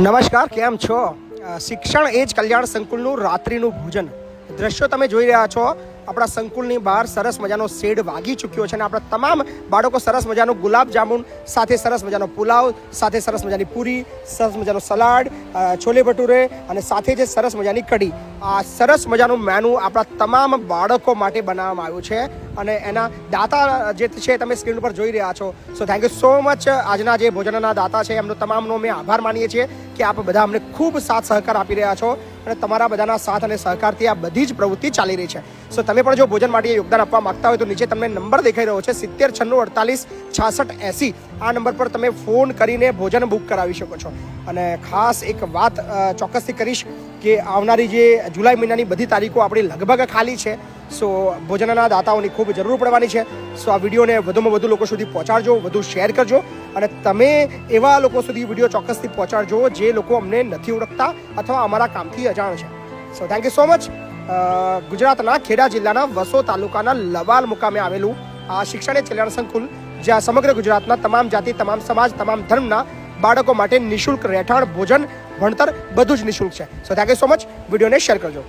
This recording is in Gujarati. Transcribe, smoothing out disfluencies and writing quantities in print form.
નમસ્કાર, કેમ છો? શિક્ષણ એ જ કલ્યાણ સંકુલનું રાત્રિનું ભોજન દ્રશ્યો તમે જોઈ રહ્યા છો. આપણા સંકુલની બહાર સરસ મજાનો શેડ વાગી ચૂક્યો છે અને આપણા તમામ બાળકો સરસ મજાનું ગુલાબ જામુન સાથે સરસ મજાનો પુલાવ સાથે સરસ મજાની પૂરી, સરસ મજાનો સલાડ, છોલે ભટુરે અને સાથે જે સરસ મજાની કઢી, આ સરસ મજાનું મેનુ આપણા તમામ બાળકો માટે બનાવવામાં આવ્યું છે અને એના દાતા જે છે તમે સ્ક્રીન ઉપર જોઈ રહ્યા છો. So thank you so much. આજના જે ભોજનના દાતા છે એમનો તમામનો અમે આભાર માનીએ છીએ કે આપ બધા અમને ખૂબ સાથ સહકાર આપી રહ્યા છો અને તમારા બધાના સાથ અને સહકારથી આ બધી જ પ્રવૃત્તિ ચાલી રહી છે. સો તમે પણ જો ભોજન માટે યોગદાન આપવા માંગતા હોય તો નીચે તમને નંબર દેખાઈ રહ્યો છે 7096486680. આ નંબર પર તમે ફોન કરીને ભોજન બુક કરાવી શકો છો. અને ખાસ એક વાત ચોક્કસથી કરીશ કે આવનારી જે જુલાઈ મહિનાની બધી તારીખો આપણી લગભગ ખાલી છે. સો ભોજનના દાતાઓની ખૂબ જરૂર પડવાની છે. સો આ વિડીયોને વધુમાં વધુ લોકો સુધી પહોંચાડજો, વધુ શેર કરજો અને તમે એવા લોકો સુધી વિડીયો ચોક્કસથી પહોંચાડજો જે લોકો અમને નથી ઓળખતા અથવા અમારા કામથી અજાણ છે. So thank you so much. ગુજરાતના ખેડા જિલ્લાના વસો તાલુકાના લવાલ મુકામે આવેલું આ શિક્ષણ કલ્યાણ સંકુલ, જ્યાં સમગ્ર ગુજરાતના તમામ જાતિ, તમામ સમાજ, તમામ ધર્મના બાળકો માટે નિઃશુલ્ક રહેઠાણ, ભોજન, ભણતર બધું જ નિઃશુલ્ક છે. So thank you so much. વિડીયોને શેર કરજો.